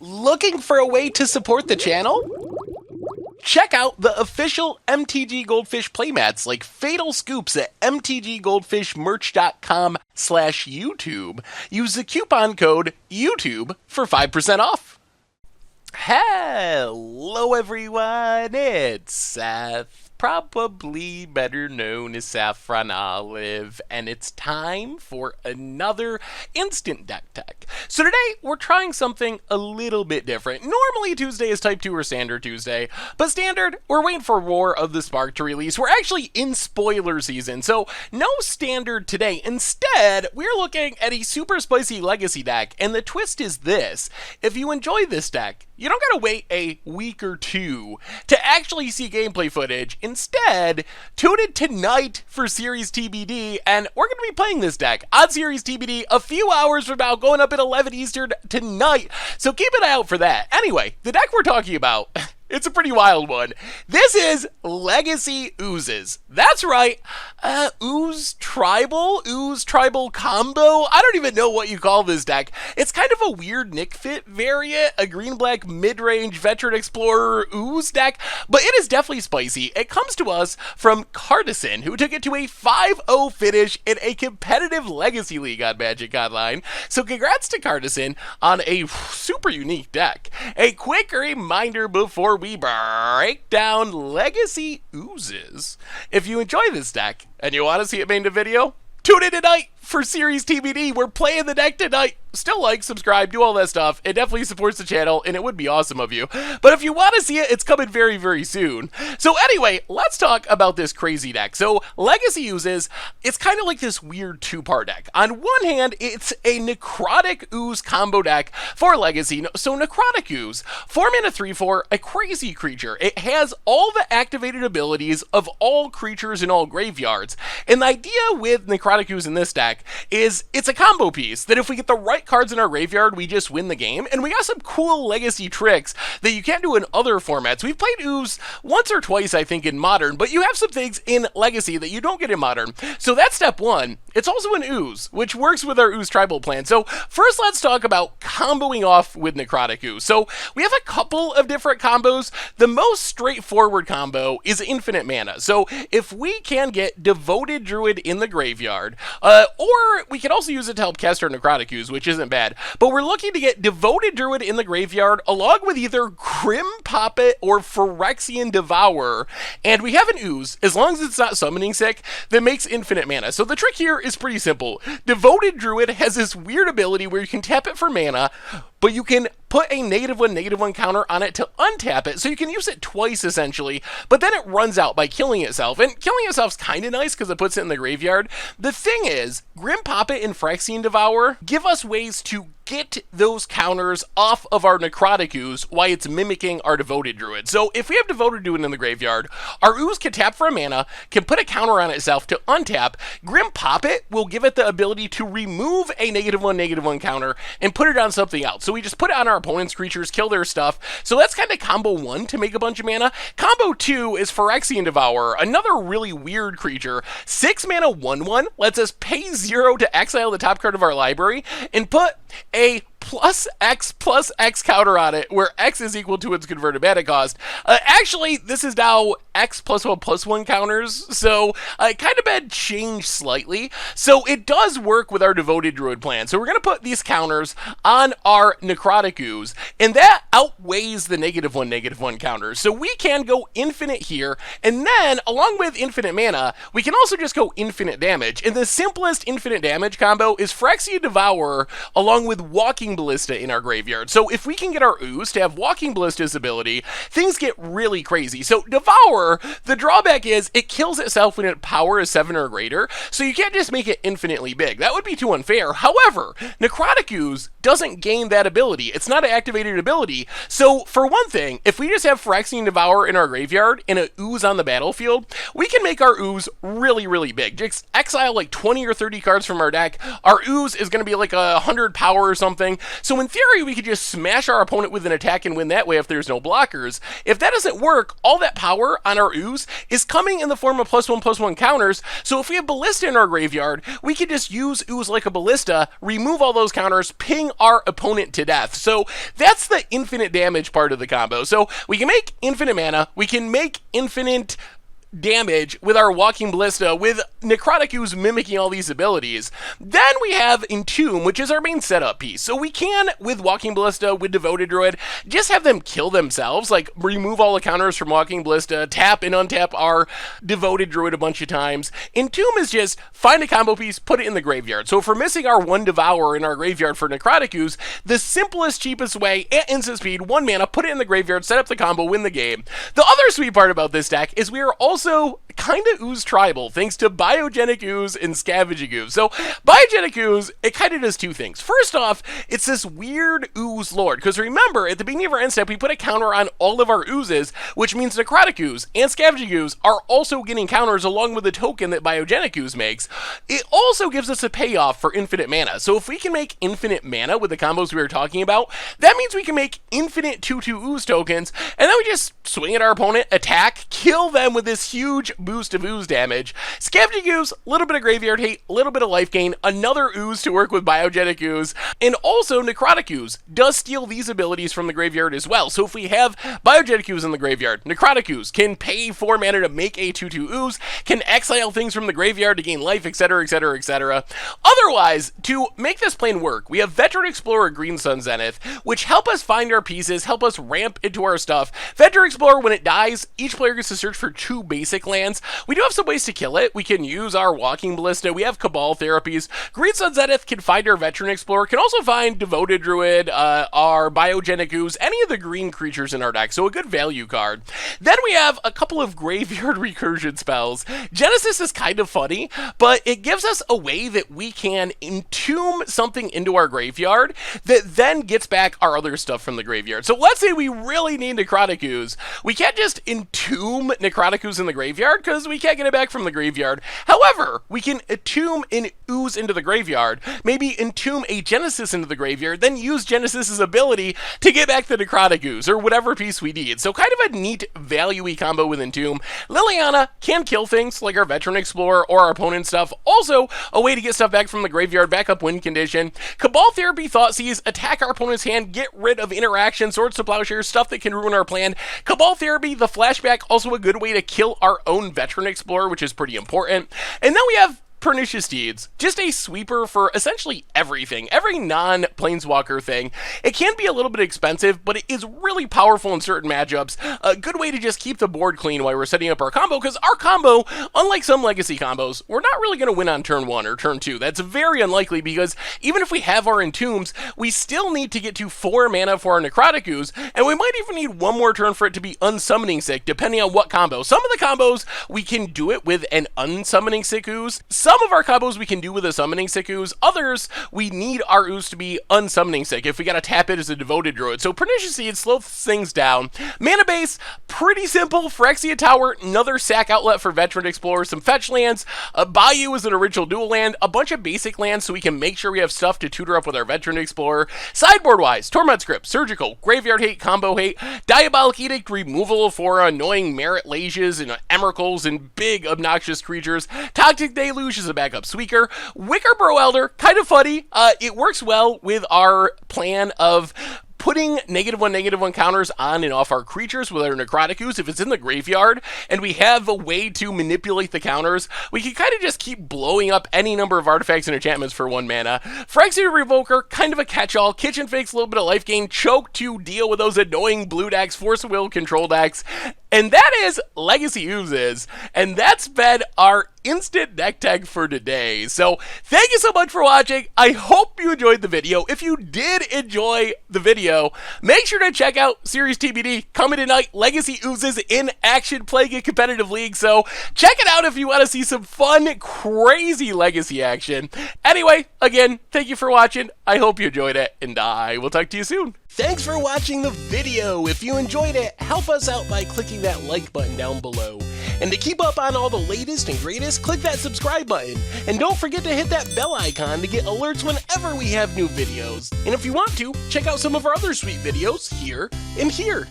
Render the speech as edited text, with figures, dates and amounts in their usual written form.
Looking for a way to support the channel? Check out the official MTG Goldfish playmats like Fatal Scoops at mtggoldfishmerch.com/YouTube. Use the coupon code YouTube for 5% off. Hello everyone, it's Seth, probably better known as Saffron Olive, and it's time for another Instant Deck Tech. So today, we're trying something a little bit different. Normally Tuesday is Type 2 or Standard Tuesday, but Standard, we're waiting for War of the Spark to release. We're actually in spoiler season, so no Standard today. Instead, we're looking at a super spicy Legacy deck, and the twist is this. If you enjoy this deck, you don't gotta wait a week or two to actually see gameplay footage. Instead, tune in tonight for Series TBD, and we're gonna be playing this deck on Series TBD a few hours from now, going up at 11 Eastern tonight. So keep an eye out for that. Anyway, the deck we're talking about, it's a pretty wild one. This is Legacy Oozes. That's right, Ooze Tribal combo. I don't even know what you call this deck. It's kind of a weird Nick Fit variant, a green-black mid-range Veteran Explorer Ooze deck, but it is definitely spicy. It comes to us from Cartison, who took it to a 5-0 finish in a competitive Legacy League on Magic Online. So congrats to Cartison on a super unique deck. A quick reminder before we break down Legacy Oozes. If you enjoy this deck and you want to see it made in a video, tune in tonight for Series TBD. We're playing the deck tonight. Still like, subscribe, do all that stuff. It definitely supports the channel, and it would be awesome of you. But if you want to see it, it's coming very, very soon. So anyway, let's talk about this crazy deck. So Legacy Oozes, it's kind of like this weird two-part deck. On one hand, it's a Necrotic Ooze combo deck for Legacy. So Necrotic Ooze, 4 mana 3/4, a crazy creature. It has all the activated abilities of all creatures in all graveyards. And the idea with Necrotic Ooze in this deck is it's a combo piece that if we get the right cards in our graveyard, we just win the game. And we got some cool Legacy tricks that you can't do in other formats. We've played Ooze once or twice, I think, in Modern, but you have some things in Legacy that you don't get in Modern. So that's step one. It's also an Ooze, which works with our Ooze Tribal plan. So first, let's talk about comboing off with Necrotic Ooze. So we have a couple of different combos. The most straightforward combo is infinite mana. So if we can get Devoted Druid in the graveyard, or we can also use it to help cast our Necrotic Ooze, which isn't bad. But we're looking to get Devoted Druid in the graveyard along with either Grim Poppet or Phyrexian Devourer. And we have an Ooze, as long as it's not summoning sick, that makes infinite mana. So the trick here is pretty simple. Devoted Druid has this weird ability where you can tap it for mana, but you can put a -1/-1 counter on it to untap it, so you can use it twice essentially, but then it runs out by killing itself, and killing itself's kind of nice because it puts it in the graveyard. The thing is, Grim Poppet and Phyrexian Devourer give us ways to get those counters off of our Necrotic Ooze while it's mimicking our Devoted Druid. So if we have Devoted Druid in the graveyard, our Ooze can tap for a mana, can put a counter on itself to untap. Grim Poppet will give it the ability to remove a -1/-1 counter and put it on something else. So we just put it on our opponent's creatures, kill their stuff. So that's kind of combo one to make a bunch of mana. Combo two is Phyrexian Devourer, another really weird creature. 6 mana 1/1 lets us pay 0 to exile the top card of our library and put a +X counter on it, where X is equal to its converted mana cost. Actually, this is now X +1/+1 counters, so it kind of been changed slightly. So it does work with our Devoted Druid plan. So we're going to put these counters on our Necrotic Ooze, and that outweighs the -1/-1 counters. So we can go infinite here, and then, along with infinite mana, we can also just go infinite damage. And the simplest infinite damage combo is Phyrexian Devourer along with Walking Ballista in our graveyard. So if we can get our Ooze to have Walking Ballista's ability, things get really crazy. So Devour, the drawback is it kills itself when its power is 7 or greater, so you can't just make it infinitely big. That would be too unfair. However, Necrotic Ooze doesn't gain that ability. It's not an activated ability. So for one thing, if we just have Phyrexian Devourer in our graveyard and an Ooze on the battlefield, we can make our Ooze really, really big. Just exile like 20 or 30 cards from our deck. Our Ooze is going to be like 100 power or something, So in theory, we could just smash our opponent with an attack and win that way if there's no blockers. If that doesn't work, all that power on our Ooze is coming in the form of +1/+1 counters. So if we have Ballista in our graveyard, we could just use Ooze like a Ballista, remove all those counters, ping our opponent to death. So that's the infinite damage part of the combo. So we can make infinite mana, we can make infinite damage with our Walking Ballista, with Necrotic Ooze mimicking all these abilities. Then we have Entomb, which is our main setup piece. So we can, with Walking Ballista, with Devoted Druid, just have them kill themselves, like remove all the counters from Walking Ballista, tap and untap our Devoted Druid a bunch of times. Entomb is just find a combo piece, put it in the graveyard. So if we're missing our one Devourer in our graveyard for Necrotic Ooze, the simplest, cheapest way, at instant speed, 1 mana, put it in the graveyard, set up the combo, win the game. The other sweet part about this deck is we are also kind of Ooze tribal, thanks to Biogenic Ooze and Scavenging Ooze. So Biogenic Ooze, it kind of does two things. First off, it's this weird Ooze lord, because remember, at the beginning of our end step, we put a counter on all of our Oozes, which means Necrotic Ooze and Scavenging Ooze are also getting counters along with the token that Biogenic Ooze makes. It also gives us a payoff for infinite mana. So if we can make infinite mana with the combos we were talking about, that means we can make infinite 2/2 Ooze tokens, and then we just swing at our opponent, attack, kill them with this huge boost of Ooze damage. Scavenging Ooze, a little bit of graveyard hate, a little bit of life gain, another Ooze to work with Biogenic Ooze, and also Necrotic Ooze does steal these abilities from the graveyard as well. So if we have Biogenic Ooze in the graveyard, Necrotic Ooze can pay 4 mana to make a 2/2 Ooze, can exile things from the graveyard to gain life, etc, etc, etc. Otherwise, to make this plan work, we have Veteran Explorer, Green Sun Zenith, which help us find our pieces, help us ramp into our stuff. Veteran Explorer, when it dies, each player gets to search for 2 basic lands. We do have some ways to kill it. We can use our Walking Ballista. We have Cabal therapies. Green Sun Zenith can find our Veteran Explorer, can also find Devoted Druid, our Biogenic Ooze, any of the green creatures in our deck, so a good value card. Then we have a couple of graveyard recursion spells. Genesis is kind of funny, but it gives us a way that we can entomb something into our graveyard that then gets back our other stuff from the graveyard. So let's say we really need Necrotic Ooze. We can't just entomb Necrotic Ooze in the graveyard because we can't get it back from the graveyard. However, we can entomb an Ooze into the graveyard, maybe entomb a Genesis into the graveyard, then use Genesis's ability to get back the Necrotic Ooze or whatever piece we need. So kind of a neat value-y combo with Entomb. Liliana can kill things like our Veteran Explorer or our opponent's stuff. Also, a way to get stuff back from the graveyard, back up win condition. Cabal Therapy, Thoughtseize, attack our opponent's hand, get rid of interaction, Swords to Plowshares, stuff that can ruin our plan. Cabal Therapy, the flashback, also a good way to kill our own Veteran Explorer, which is pretty important. And then we have Pernicious Deeds, just a sweeper for essentially everything, every non-planeswalker thing. It can be a little bit expensive, but it is really powerful in certain matchups. A good way to just keep the board clean while we're setting up our combo, because our combo, unlike some Legacy combos, we're not really going to win on turn 1 or turn 2. That's very unlikely, because even if we have our Entombs, we still need to get to 4 mana for our Necrotic Ooze, and we might even need 1 more turn for it to be unsummoning sick, depending on what combo. Some of the combos, we can do it with an unsummoning sick Ooze. Some of our combos we can do with a summoning sick Ooze. Others, we need our Ooze to be unsummoning sick if we gotta tap it as a Devoted Druid. So Pernicious Seed slows things down. Mana base, pretty simple. Phyrexia Tower, another sack outlet for Veteran Explorer, some fetch lands. Bayou is an original dual land. A bunch of basic lands so we can make sure we have stuff to tutor up with our Veteran Explorer. Sideboard-wise, Torment Script, Surgical, Graveyard Hate, Combo Hate, Diabolic Edict, removal for annoying Merit Lages and Emeralds and big obnoxious creatures. Toxic Deluge is a backup Sweaker. Wickerboro Elder, kind of funny. It works well with our plan of putting -1/-1 counters on and off our creatures with our Necrotic Ooze. If it's in the graveyard and we have a way to manipulate the counters, we can kind of just keep blowing up any number of artifacts and enchantments for 1 mana. Phyrexia Revoker, kind of a catch-all. Kitchen Fix, a little bit of life gain. Choke to deal with those annoying blue decks, Force of Will control decks. And that is Legacy Oozes, and that's been our instant deck tag for today. So thank you so much for watching. I hope you enjoyed the video. If you did enjoy the video, make sure to check out Series TBD coming tonight. Legacy Oozes in action, playing a competitive league. So check it out if you want to see some fun, crazy Legacy action. Anyway, again, thank you for watching. I hope you enjoyed it, and I will talk to you soon. Thanks for watching the video. If you enjoyed it, help us out by clicking that like button down below. And to keep up on all the latest and greatest, click that subscribe button. And don't forget to hit that bell icon to get alerts whenever we have new videos. And if you want to, check out some of our other sweet videos here and here.